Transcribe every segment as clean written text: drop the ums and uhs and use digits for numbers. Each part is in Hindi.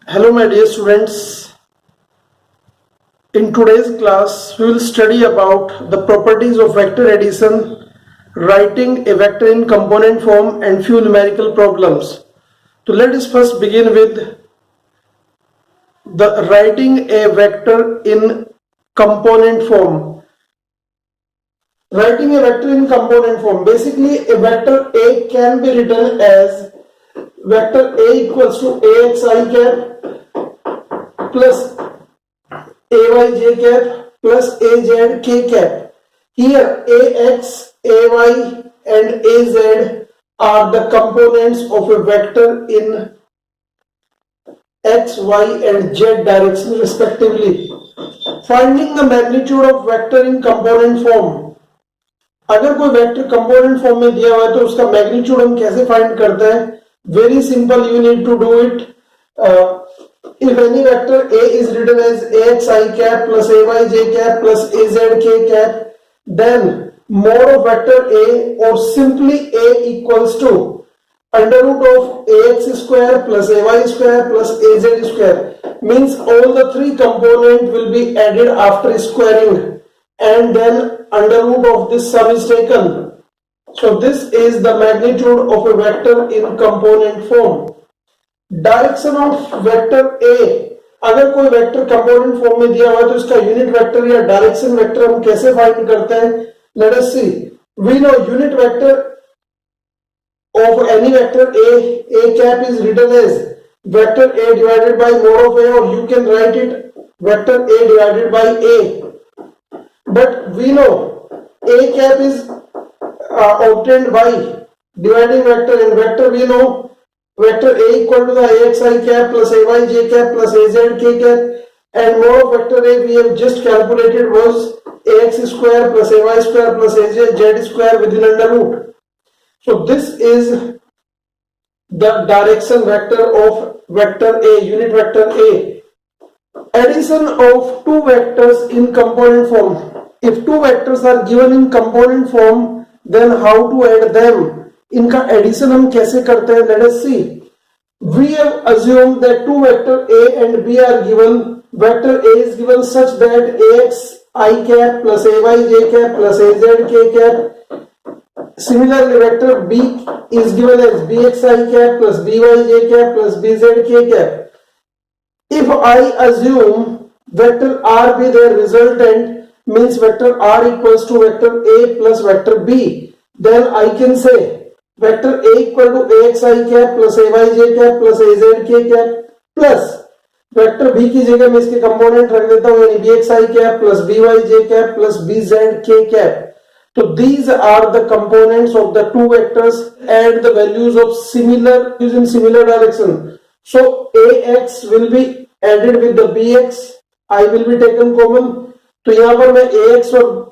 Hello, my dear students. In today's class, we will study about the properties of vector addition, writing a vector in component form, and few numerical problems. So let us first begin with the writing a vector in component form. Writing a vector in component form. Basically, a vector A can be written as vector A equals to AXI cap plus AY j cap plus AZ k cap. Here AX, AY and AZ are the components of a vector in x, y and z direction respectively. Finding the magnitude of vector in component form. अगर कोई वेक्टर कंपोनेंट फॉर्म में दिया हुआ है तो उसका मैग्नीट्यूड हम कैसे फाइंड करते हैं? Very simple, you need to do it. If any vector A is written as AXI cap plus AYJ cap plus AZK cap, then mod of vector A or simply A equals to under root of AX square plus AY square plus AZ square, means all the three components will be added after squaring and then under root of this sum is taken. So this is the magnitude of a vector in component form. Direction of vector ए. अगर कोई वेक्टर कंपोनेंट फॉर्म में दिया हुआ है तो इसका यूनिट वेक्टर या डायरेक्शन वेक्टर हम कैसे फाइंड करते हैं? Let us see. We know unit vector of any vector A cap is written as vector A divided by mod of A, और you can write it vector A divided by A. But we know A cap is obtained by dividing vector, and vector we know vector A equal to the AXI cap plus AYJ cap plus AZK cap, and mode of vector A we have just calculated was AX square plus AY square plus AZ square within under root. So this is the direction vector of vector A, unit vector A. Addition of two vectors in component form. If two vectors are given in component form, then how to add them? इनका एडिशन हम कैसे करते हैं? Let us see. We have assumed that two vector A and B are given. Vector A is given such that AX I cap plus AY j cap plus AZ k cap. Similarly, vector B is given as BX I cap plus BY j cap plus BZ k cap. If I assume vector R be their resultant, means vector R equals to vector A plus vector B, then I can say vector A equal to AXI cap plus AYJ cap plus AZK cap plus vector B की जगह मैं इसके कंपोनेंट रख देता हूँ, यानी BXI cap plus BYJ cap plus BZK cap. So these are the components of the two vectors and the values of similar in similar direction. So AX will be added with the BX, I will be taken common. तो यहां पर मैं AX और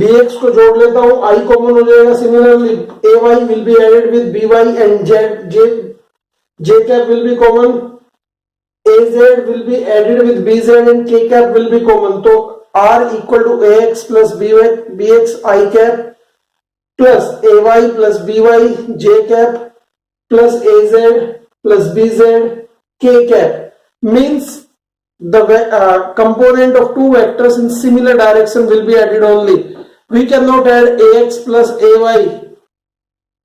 BX को जोड़ लेता हूं, I कॉमन हो जाएगा. Similarly AY will be added with BY and J cap will be common. AZ will be added with BZ and K cap will be common. तो R equal to AX plus BX I cap plus AY plus BY J cap plus AZ plus BZ K cap means the component of two vectors in similar direction will be added only. We cannot add AX plus AY.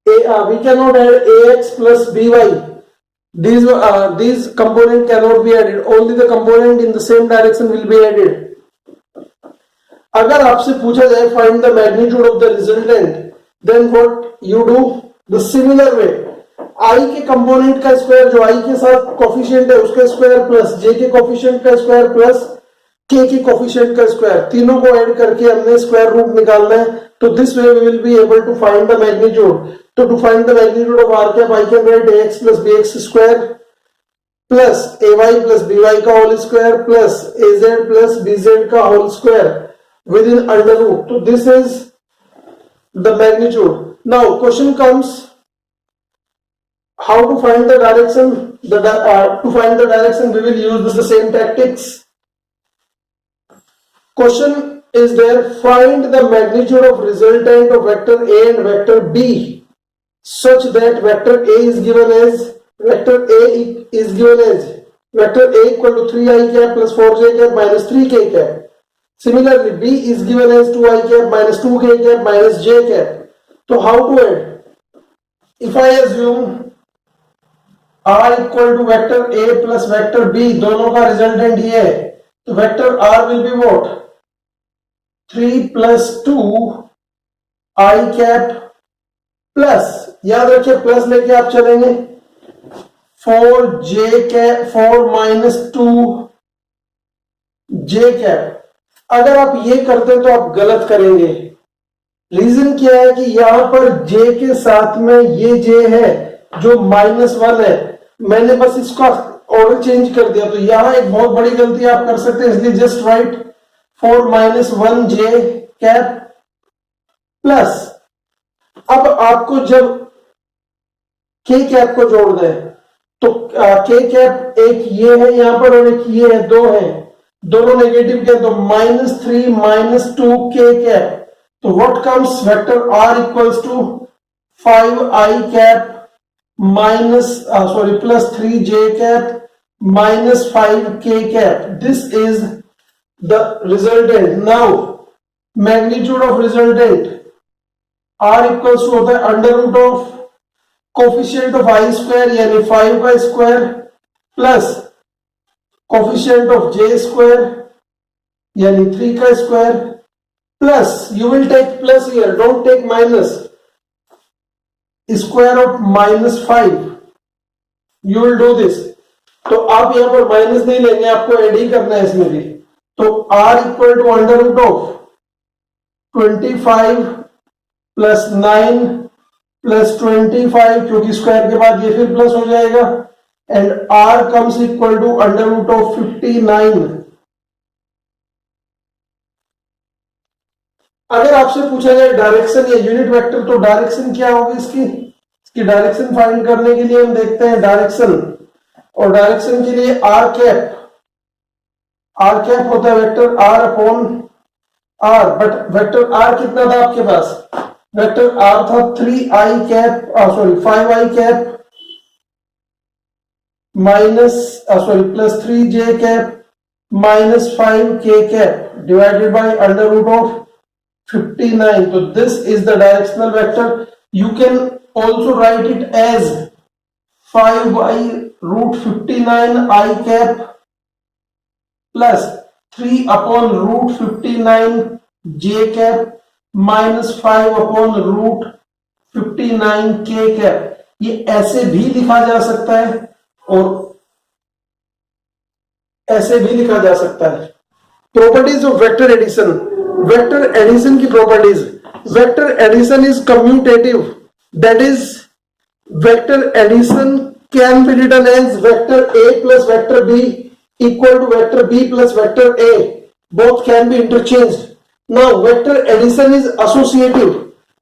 We cannot add AX plus BY. These component cannot be added. Only the component in the same direction will be added. अगर आपसे पूछा जाए find the magnitude of the resultant, then what you do? The similar way. I के कंपोनेंट का स्क्वायर जो I के साथ कोफिशिएंट है उसका स्क्वायर प्लस J के कोफिशिएंट का स्क्वायर प्लस K के कोफिशिएंट का स्क्वायर, तीनों को ऐड करके हमने स्क्वायर रूट निकालना है. तो this way we will be able to find the magnitude. तो to find the magnitude of R cap, I can write AX plus BX square plus AY plus BY का whole square plus AZ plus BZ का whole square within under root. तो this is the magnitude. Now question comes, how to find the direction? To find the direction we will use the same tactics. Question is there, find the magnitude of resultant of vector A and vector B such that vector A is given as vector A is given as vector A equal to 3 I cap plus 4 j cap minus 3 k cap. Similarly, B is given as 2 I cap minus 2 k cap minus j cap. So how to add? If I assume R equal to vector A plus vector B, दोनों का रिजल्टेंट ये है, तो vector R will be what? 3 plus 2 I cap plus, याद रखिए प्लस लेके आप चलेंगे, 4 j cap 4 minus 2 j cap. अगर आप ये करते तो आप गलत करेंगे. रीजन क्या है कि यहां पर j के साथ में ये j है जो -1 है, मैंने बस इसका ऑर्डर चेंज कर दिया, तो यहां एक बहुत बड़ी गलती आप कर सकते हैं, इसलिए just right 4 minus 1 j cap plus. अब आपको जब k कैप को जोड़ दें तो k कैप एक ये है यहां पर और एक ये है, दो है, दोनों नेगेटिव के, तो -3 माइनस 2 k कैप. तो what comes, vector r equals to 5 I cap plus 3 j cap minus 5 k cap. This is the resultant. Now magnitude of resultant r equals to होता है under root of coefficient of i square यानी 5 का square plus coefficient of j square यानी 3 का square plus, you will take plus here, don't take minus, square of -5, you will do this. तो आप यहां पर माइनस नहीं लेंगे, आपको ऐड ही करना है इसमें भी. तो r equal to under root of 25 plus 9 plus 25, क्योंकि स्क्वायर के बाद ये फिर प्लस हो जाएगा, and r comes equal to under root of 59. अगर आपसे पूछा जाए डायरेक्शन या यूनिट वेक्टर, तो डायरेक्शन क्या होगी इसकी डायरेक्शन फाइंड करने के लिए हम देखते हैं डायरेक्शन, और डायरेक्शन के लिए r कैप होता है vector r upon r, but vector r कितना था आपके पास, वेक्टर r था 5 I cap plus 3 j cap minus 5 k cap divided by under root of 59. तो this is the directional vector. You can also write it as 5 by root 59 I cap plus 3 upon root 59 j cap minus 5 upon root 59 k cap. ये ऐसे भी लिखा जा सकता है और ऐसे भी लिखा जा सकता है. Properties of vector addition. Vector addition की properties. Vector addition is commutative, that is vector addition can be written as vector a plus vector b equal to vector b plus vector a. Both can be interchanged. Now vector addition is associative.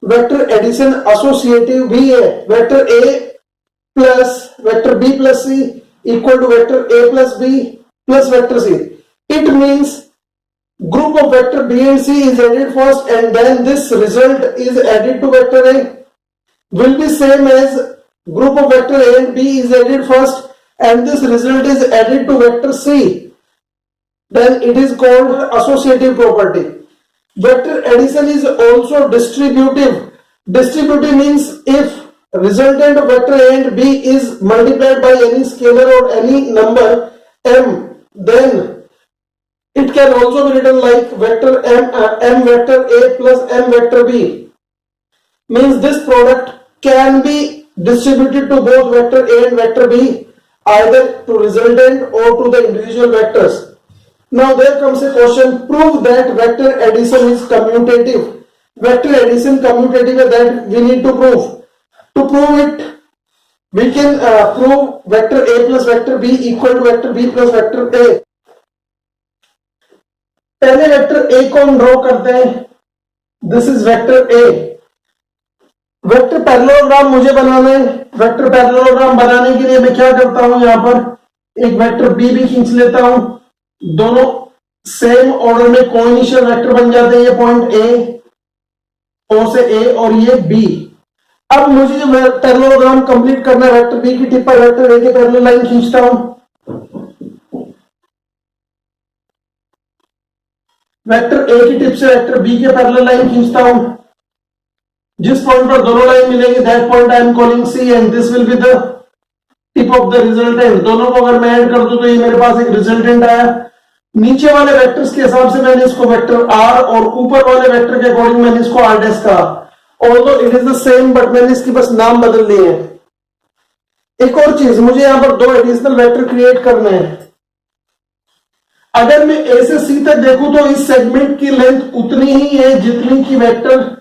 Vector addition associative भी है. Vector a plus vector b plus c equal to vector a plus b plus vector c. It means group of vector b and c is added first and then this result is added to vector a will be same as group of vector a and b is added first and this result is added to vector c. Then it is called associative property. Vector addition is also distributive. Distributive means if resultant of vector a and b is multiplied by any scalar or any number m, then it can also be written like vector m vector a plus m vector b. Means this product can be distributed to both vector a and vector b, either to resultant or to the individual vectors. Now there comes a question, prove that vector addition is commutative. Vector addition commutative, that we need to prove. To prove it, we can prove vector a plus vector b equal to vector b plus vector a. पहले वेक्टर a को हम ड्रॉ करते हैं. This is vector a. Vector parallelogram मुझे बनाना है. वेक्टर पैरेललोग्राम बनाने के लिए मैं क्या करता हूं, यहां पर एक वेक्टर b भी खींच लेता हूं. दोनों सेम ऑर्डर में कोइनिशियल वेक्टर बन जाते हैं. ये पॉइंट a, o से a और ये b. अब मुझे जो पैरेललोग्राम कंप्लीट करना है, वेक्टर बी की टिप पर वेक्टर ए के पैरेलल लाइन खींचता हूं। वेक्टर ए की टिप से वेक्टर बी के पैरेलल लाइन खींचता हूं। जिस पॉइंट पर दोनों लाइन मिलेंगे that point I am calling C and this will be the tip of the resultant. दोनों को अगर मैं ऐड कर दूं तो ये मेरे पास एक रिजल्टेंट आया। नीचे वाले वेक्टर्स के हिसाब से मैंने इसको वेक्टर आर और ऊपर वाले वेक्टर के अकॉर्डिंग मैंने इसको आर डैश कहा। Although it is the same but मैंने इसकी बस नाम बदल दिए हैं। एक और चीज, मुझे यहां पर दो एडिशनल वेक्टर क्रिएट करने हैं। अगर मैं ए से सी तक देखूं तो इस सेगमेंट की लेंथ उतनी ही है जितनी की वेक्टर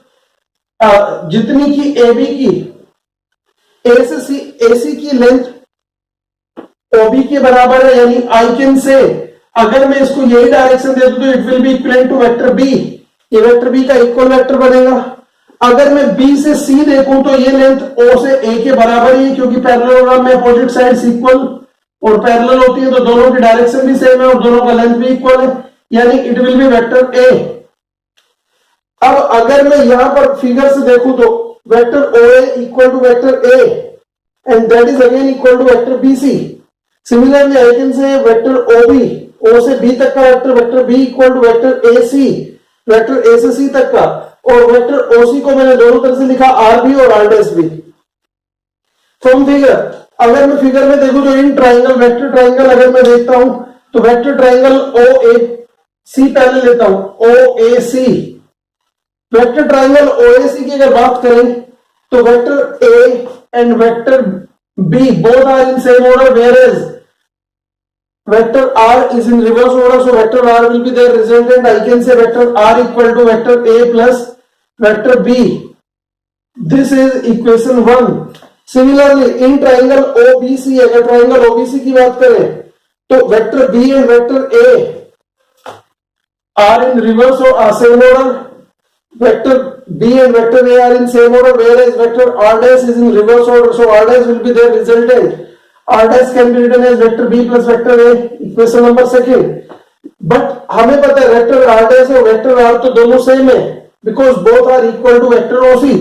जितनी की ए बी की ए से सी एसी की लेंथ ओबी के बराबर है। यानी आई कैन से अगर मैं इसको यही डायरेक्शन दे दूं तो it will be equal to vector B. ये वेक्टर बी का इक्वल वेक्टर बनेगा। अगर मैं बी से सी देखूं तो ये लेंथ ओ से ए के बराबर ही है, क्योंकि पैरेललोग्राम में अपोजिट साइड्स इक्वल और पैरेलल होती है तो दोनों की डायरेक्शन भी सेम है और दोनों का लेंथ भी इक्वल है, यानी it will be vector A. अब अगर मैं यहां पर फिगर से देखूं तो vector O A equal to vector A and that is again equal to vector B C. Similarly I can say vector O B, O से बी तक का vector B equal to vector A C, vector A से सी तक का। और वेक्टर ओसी को मैंने दोनों तरह से लिखा आर बी और R dash B. From figure, अगर मैं फिगर में देखूं तो इन ट्राइंगल वेक्टर ट्राइंगल अगर मैं देखता हूं तो वेक्टर ट्राइंगल ओ ए सी पहले लेता हूं, ओ ए सी। वेक्टर ट्राइंगल ओ ए सी की अगर बात करें तो vector A and vector B both are in same order, where as vector r is in reverse order, so vector r will be their resultant. I can say vector r equal to vector a plus vector b. This is equation 1. Similarly in triangle obc, अगर triangle obc की बात करें तो vector b and vector a are in reverse or same order. Vector b and vector a are in same order, whereas vector r dash is in reverse order, so r dash will be their resultant. R dash can be written as vector b plus vector a, equation number second. But हमें पता है वेक्टर r dash और वेक्टर r तो दोनों सेम है, because both are equal to vector OC,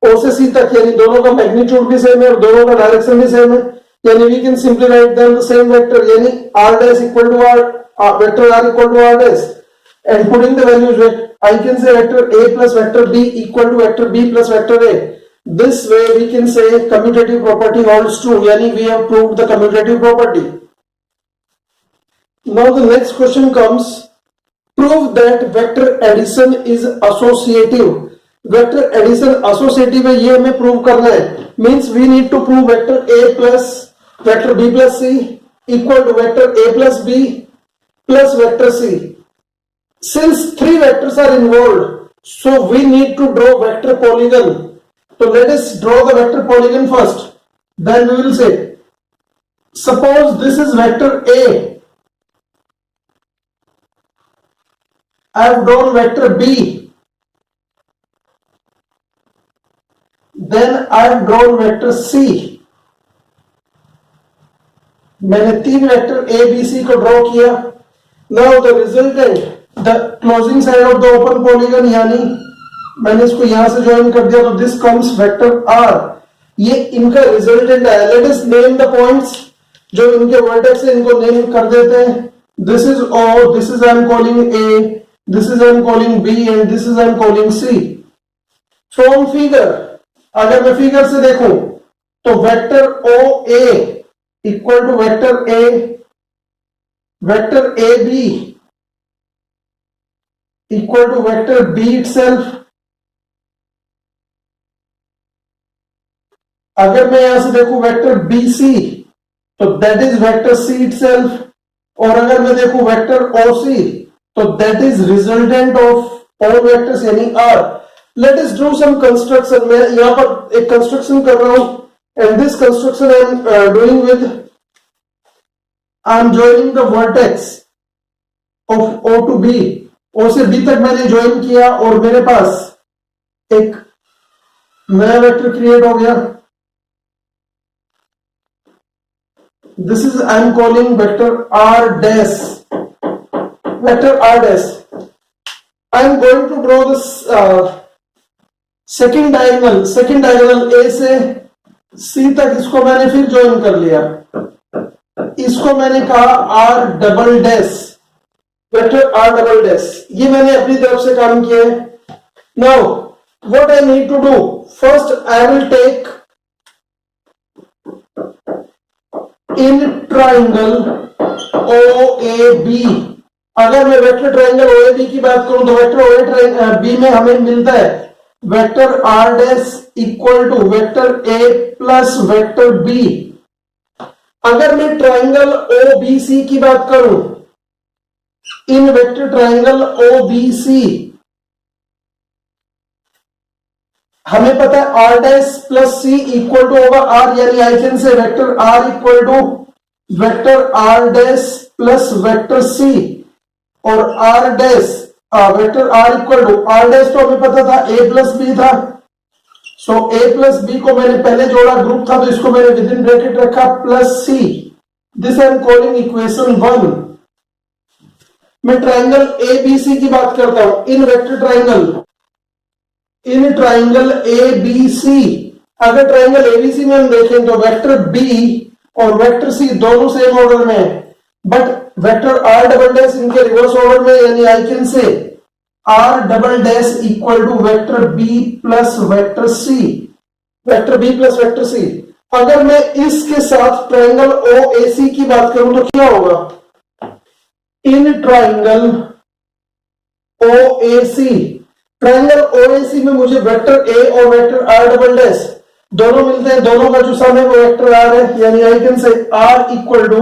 O से सी तक, यानी दोनों का मैग्नीट्यूड भी सेम है और दोनों का डायरेक्शन भी सेम है, यानी we can simply write them the same vector, यानी r dash equal to r, vector r equal to r dash, and putting the values I can say vector a plus vector b equal to vector b plus vector a. This way we can say commutative property holds true, yani we have proved the commutative property. Now the next question comes, prove that vector addition is associative. Vector addition associative है, ये हमें prove करना है, means we need to prove vector a plus vector b plus c equal to vector a plus b plus vector c. Since three vectors are involved, so we need to draw vector polygon. So let us draw the vector polygon first, then we will say, suppose this is vector A, I have drawn vector B, then I have drawn vector C. मैंने तीन वेक्टर A, B, C को ड्रॉ किया। Now the resultant, the closing side of the open polygon, यानी मैंने इसको यहां से ज्वाइन कर दिया तो दिस कम्स वेक्टर r, ये इनका रिजल्टेंट है। Let us name the points, जो इनके वर्टेक्स है इनको नेम कर देते हैं। This is o, this is I am calling a, this is I am calling b and this is I am calling c। From figure, अगर मैं फिगर से देखूं तो vector o a equal to vector a, vector a b equal to vector b itself. अगर मैं यहां से देखूं वेक्टर BC तो that is vector C itself, और अगर मैं देखूं वेक्टर OC तो that is resultant of all vectors यानी R। Let us do some construction. मैं यहां पर एक कंस्ट्रक्शन कर रहा हूं and this construction I am doing with, I am joining the vertex of O to B। O से B तक मैंने ज्वाइन किया और मेरे पास एक नया वेक्टर क्रिएट हो गया। This is I am calling vector r dash, vector r dash. I am going to draw this second diagonal A से सी तक, इसको मैंने फिर ज्वाइन कर लिया, इसको मैंने कहा R double dash, vector R double dash, ये मैंने अपनी तरफ से काम किया है। Now what I need to do, first I will take in triangle O A B. अगर मैं vector triangle O A B की बात करूं तो वेक्टर ओ ए बी में हमें मिलता है vector R dash equal to vector A plus vector B. अगर मैं ट्राइंगल ओ बी सी की बात करूं, in vector triangle O B C हमें पता है R dash plus C equal to होगा आर, यानी I can say vector R equal to vector R dash plus vector C, और R dash vector R equal to R dash तो हमें पता था ए प्लस बी था, सो ए प्लस बी को मैंने पहले जोड़ा, ग्रुप था तो इसको मैंने विद इन ब्रैकेट रखा plus C, this I am calling equation 1। मैं ट्राइंगल ए बी सी की बात करता हूं, in vector triangle, in triangle A B C, अगर ट्राइंगल एबीसी में हम देखें तो वेक्टर बी और वेक्टर सी दोनों सेम ऑर्डर में है, but vector R double dash इनके रिवर्स ऑर्डर में, यानी I can say R double dash equal to vector B plus vector C, vector B plus vector C. अगर मैं इसके साथ ट्राइंगल ओ ए सी की बात करूं तो क्या होगा, इन ट्राइंगल ओ ए सी, ट्राइंगल ओएसी में मुझे वेक्टर ए और वेक्टर आर डबल डैश दोनों मिलते हैं, दोनों का जो सम है वो वेक्टर आर है, यानी I can say R equal to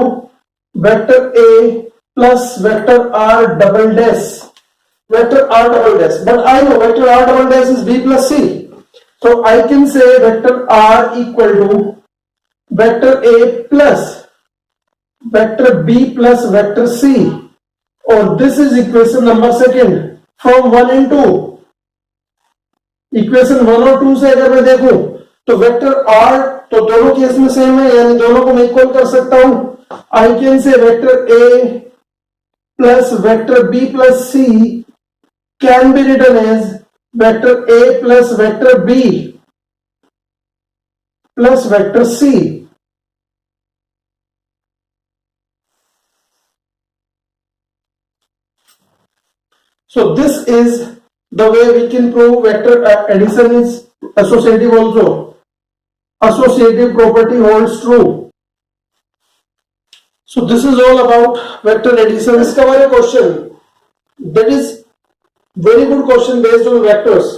vector A plus vector R double dash, vector R double dash, but I know vector R double dash is B plus C, so I can say vector r equal to vector a plus vector b plus vector c, or this is equation number second from 1 and 2। Equation 1 और 2 से अगर मैं देखूं तो वेक्टर r तो दोनों केस में सेम है, यानी दोनों को मैं इक्वल कर सकता हूं। I can say vector a plus vector b plus c can be written as vector a plus vector b plus vector c। So this is the way we can prove vector addition is associative also. Associative property holds true. So this is all about vector addition. Let's cover a question that is very good question based on vectors.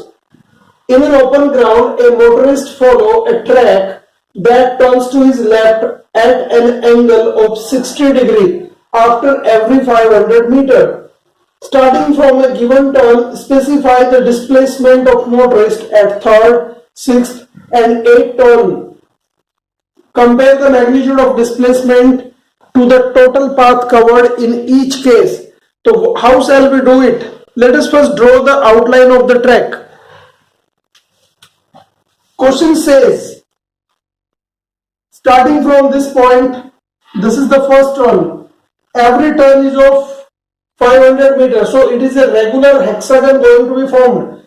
In an open ground, a motorist follow a track that turns to his left at an angle of 60 degree after every 500 meter. Starting from a given turn, specify the displacement of motorist at third, sixth, and eighth turn. Compare the magnitude of displacement to the total path covered in each case. So, how shall we do it? Let us first draw the outline of the track. Question says, starting from this point, this is the first turn. Every turn is of 500 meters, so it is a regular hexagon going to be formed.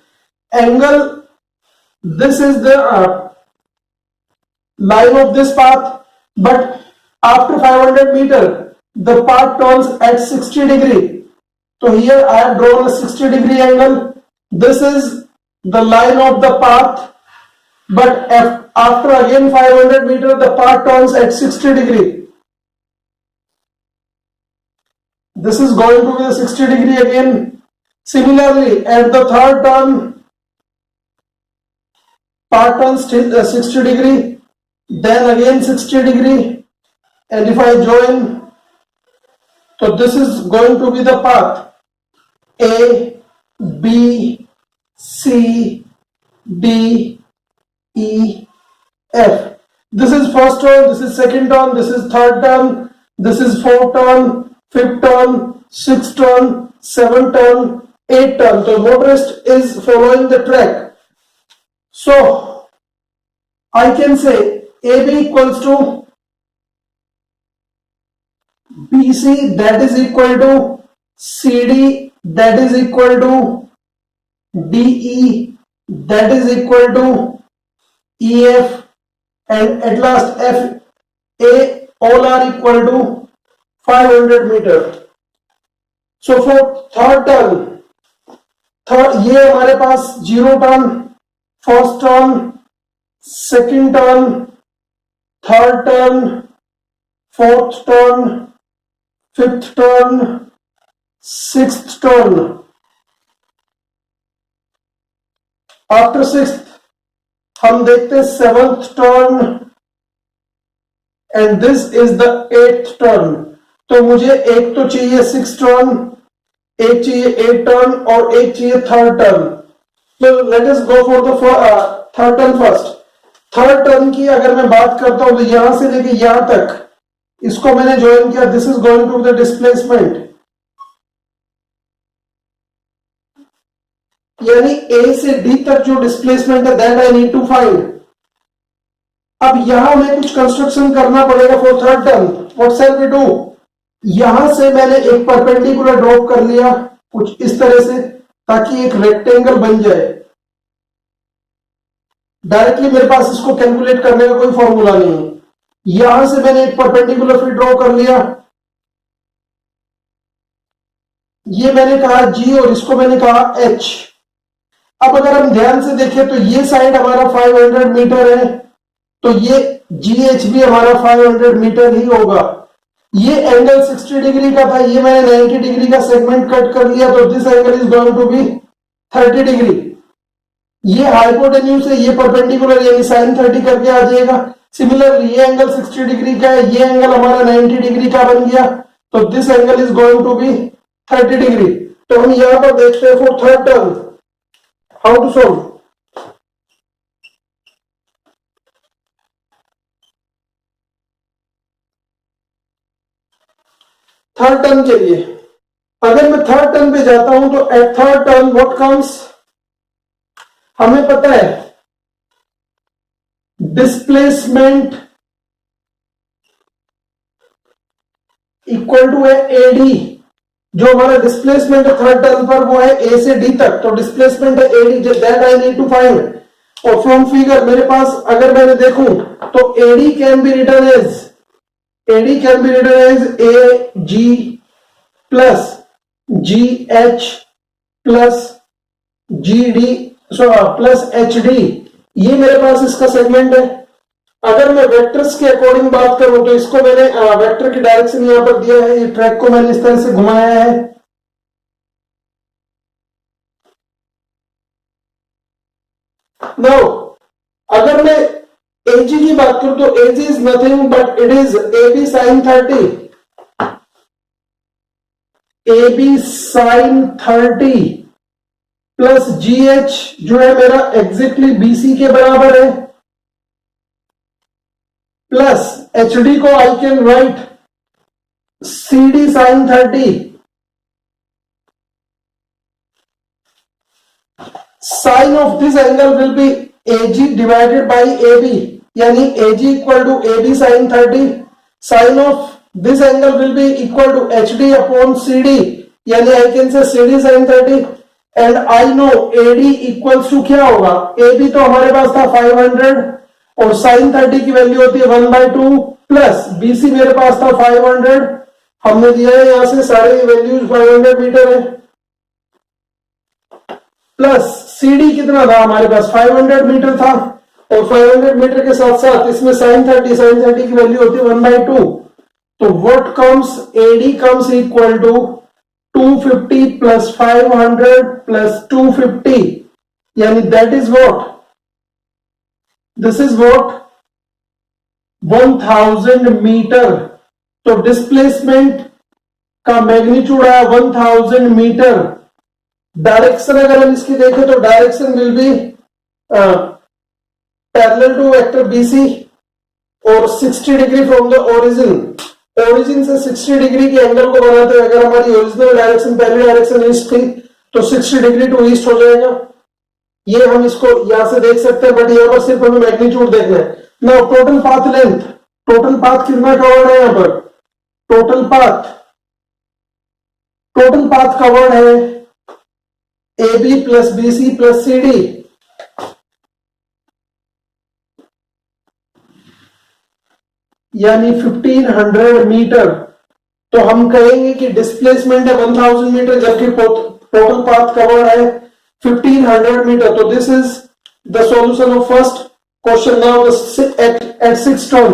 Angle, this is the line of this path, but after 500 meter the path turns at 60 degree. So here I have drawn a 60 degree angle. This is the line of the path, but after again 500 meter the path turns at 60 degree. This is going to be the 60 degree again. Similarly, at the third turn, path turns 60 degree, then again 60 degree, and if I join, so this is going to be the path A, B, C, D, E, F. This is first turn, this is second turn, this is third turn, this is fourth turn, fifth turn, sixth turn, seventh turn, eighth turn. So motorist is following the track. So I can say AB equals to BC, that is equal to CD, that is equal to DE, that is equal to EF, and at last FA, all are equal to 500 meter. So for third turn, ये हमारे पास 0 turn, first turn, second turn, third turn, fourth turn, fifth turn, sixth turn. After sixth हम देखते हैं seventh turn, and this is the eighth turn. तो मुझे एक तो चाहिए सिक्स टर्न, एक चाहिए एट टर्न और एक चाहिए थर्ड टर्न. तो let us go for the third turn first. Third turn की अगर मैं बात करता हूं तो यहां से लेके यहां तक इसको मैंने ज्वाइन किया. This is going to the displacement, यानी ए से डी तक जो डिस्प्लेसमेंट है that I need to find. अब यहां में कुछ कंस्ट्रक्शन करना पड़ेगा for third turn. What shall we do? यहां से मैंने एक परपेंडिकुलर ड्रॉप कर लिया कुछ इस तरह से ताकि एक रेक्टेंगल बन जाए. डायरेक्टली मेरे पास इसको कैलकुलेट करने का कोई फॉर्मूला नहीं है. यहां से मैंने एक परपेंडिकुलर फिर ड्रॉ कर लिया. ये मैंने कहा G और इसको मैंने कहा H. अब अगर हम ध्यान से देखें तो ये साइड हमारा 500 मीटर है, तो ये GH भी हमारा 500 मीटर ही होगा. ये एंगल 60 डिग्री का था, ये मैंने 90 डिग्री का सेगमेंट कट कर लिया, तो this angle is going to be 30 degree. ये हाइपोटेन्यूज है, ये परपेंडिकुलर यानी sin 30 करके आ जाएगा. सिमिलरली ये एंगल 60 डिग्री का है, ये एंगल हमारा 90 डिग्री का बन गया, तो this angle is going to be 30 degree. तो हम यहां पर देखते हैं for third term how to solve. Third turn के लिए अगर मैं थर्ड टर्न पे जाता हूं तो at third turn what comes, हमें पता है डिस्प्लेसमेंट इक्वल टू है एडी. जो हमारा डिस्प्लेसमेंट है थर्ड टर्न पर वो है ए से डी तक, तो डिस्प्लेसमेंट है AD, that I need to find. और फ्रॉम फिगर मेरे पास अगर मैंने देखूं तो AD can be written as A G plus G H plus G D plus H D. ये मेरे पास इसका सेगमेंट है. अगर मैं वेक्टर्स के अकॉर्डिंग बात करूं तो इसको मैंने वेक्टर की डायरेक्शन यहां पर दिया है, ये ट्रैक को मैंने इस तरह से घुमाया है. नाउ अगर मैं एजी की बात करूं तो AG is nothing but it is A B sine 30. A B sine 30 plus G H जो है मेरा एग्जैक्टली बीसी के बराबर है, प्लस एच डी को I can write C D sine 30. Sine of this angle will be AG divided by A B, यानी AG equal to A B sine 30. Sine of this angle will be equal to H D upon C D, यानी I can say C D sine 30. And I know A D equals to क्या होगा, ए बी तो हमारे पास था 500 और साइन 30 की वैल्यू होती है 1/2 प्लस बीसी मेरे पास था 500. हमने दिया है यहां से सारे वैल्यूज 500 मीटर है, प्लस सीडी कितना था हमारे पास 500 मीटर था, और 500 मीटर के साथ साथ इसमें साइन 30 की वैल्यू होती है 1/2. तो what comes, AD comes equal to 250 plus 500 plus 250, यानी that is what, this is what 1000 metre. तो डिस्प्लेसमेंट का मैग्नीट्यूड है 1000 मीटर. डायरेक्शन अगर हम इसकी देखें तो direction will be parallel to vector BC और 60 degree from the origin. Origin से 60 डिग्री के एंगल को बनाते हैं. अगर हमारी ओरिजिनल डायरेक्शन पहली डायरेक्शन ईस्ट थी तो 60 डिग्री टू ईस्ट हो जाएगा. ये हम इसको यहां से देख सकते हैं, बट यहां पर सिर्फ हमें मैग्नीट्यूड देखना है. Now total path length, total path कितना कवर्ड है यहां पर, टोटल पाथ कवर्ड है A B plus B C plus C D. यानी 1500 मीटर, तो हम कहेंगे कि डिस्प्लेसमेंट है 1000 मीटर जबकि टोटल पाथ कवर्ड है 1500 मीटर. तो this is the solution of first question. Now at 6 turn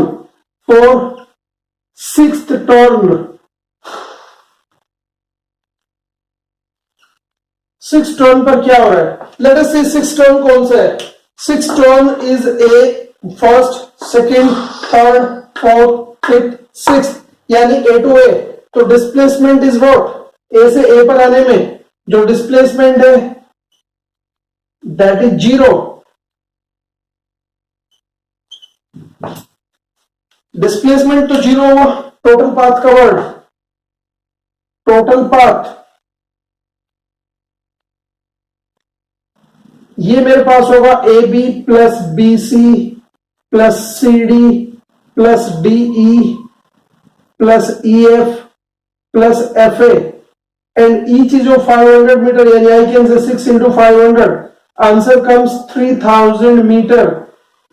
for 6th turn, 6 turn पर क्या हो रहा है? लेट अस सी 6 टर्न कौन सा है? 6 turn is a first, second, third, fourth, fifth, sixth, यानी ए टू ए. तो डिस्प्लेसमेंट इज व्हाट? ए से ए पर आने में जो डिस्प्लेसमेंट है दैट इज 0. डिस्प्लेसमेंट तो 0 हुआ. Total path covered, total path ये मेरे पास होगा A B plus B C plus C D plus D E plus E F plus F A and each is of 500 metre, यानी I can say 6 into 500. Answer comes 3000 metre,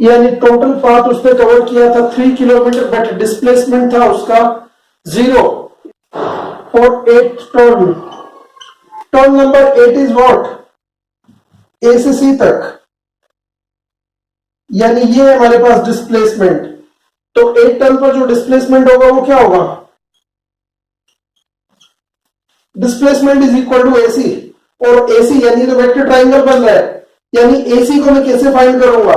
यानी टोटल पाथ उसने कवर किया था 3 किलोमीटर, बट डिस्प्लेसमेंट था उसका 0 for 8 turn. Turn number 8 is what? ए से सी तक, यानी ये है हमारे पास डिस्प्लेसमेंट. तो 8 टर्न पर जो डिस्प्लेसमेंट होगा वो क्या होगा? Displacement is equal to AC, और एसी यानी तो वेक्टर ट्राइंगल बन रहा है, यानी एसी को मैं कैसे फाइंड करूंगा?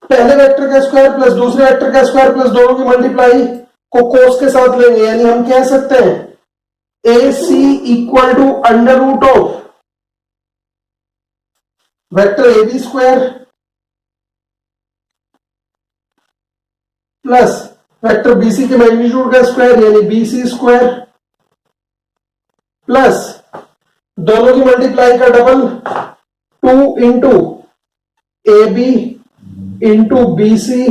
पहले वेक्टर का स्क्वायर प्लस दूसरे वेक्टर का स्क्वायर प्लस दोनों की मल्टीप्लाई को कोस के साथ लेंगे, यानी हम कह सकते हैं A C equal to under root of vector A B square plus vector BC के मैग्नीट्यूड का स्क्वायर यानी बीसी स्क्वायर प्लस दोनों की मल्टीप्लाई का double 2 into A B into B C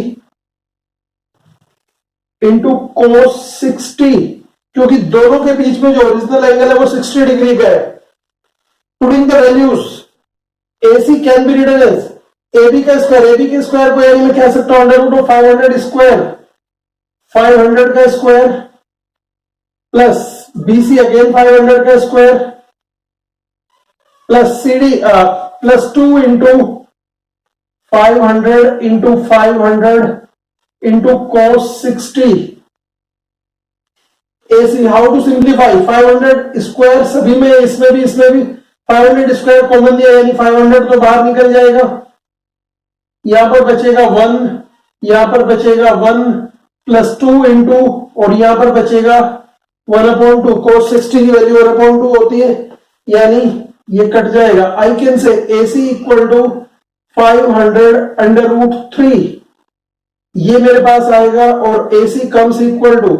into cos 60, क्योंकि दोनों के बीच में जो ओरिजिनल एंगल है वो 60 डिग्री का है. Putting the values AC can be written as AB का स्क्वायर, AB के स्क्वायर को यानी मैं कह सकता हूं अंडर रूट ऑफ 500 स्क्वायर, 500 का स्क्वायर प्लस BC अगेन 500 का square plus CD plus 2 into 500 into 500 into cos 60 AC. How to simplify? 500 square सभी में, इसमें भी 500 स्क्वायर कॉमन दिया, यानी 500 तो बाहर निकल जाएगा. यहां पर बचेगा 1, यहां पर बचेगा 1 प्लस 2 इंटू, और यहां पर बचेगा 1/2. cos 60 की वैल्यू 1/2 होती है, यानी ये कट जाएगा. I can say AC equal to 500 under root 3, ये मेरे पास आएगा, और AC comes equal to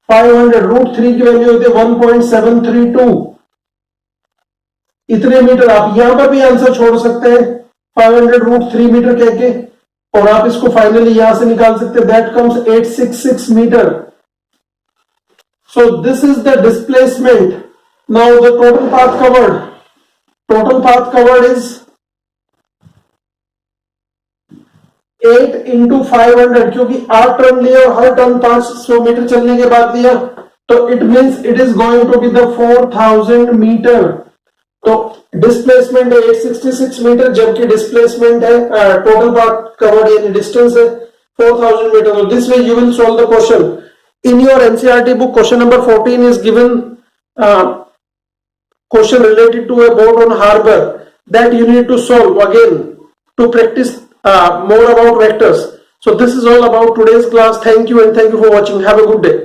500 root 3 की वैल्यू होती है 1.732. इतने मीटर. आप यहां पर भी आंसर छोड़ सकते हैं 500 रूट 3 मीटर कह के, और आप इसको फाइनली यहां से निकाल सकते हैं. That comes 866 meter. So this is the displacement. Now the total path covered, total path covered is 8 into 500, क्योंकि 8 टर्न लिया और हर टर्न 500 मीटर चलने के बाद लिया, तो it means it is going to be the 4000 meter. तो डिस्प्लेसमेंट है 866 मीटर, जबकि डिस्प्लेसमेंट है टोटल पाथ कवर्ड यानी डिस्टेंस है 4000 meter. So this way you will solve the question. In your NCERT book, question number 14 is given question related to a boat on harbor that you need to solve again to practice more about vectors. So this is all about today's class. Thank you and thank you for watching. Have a good day.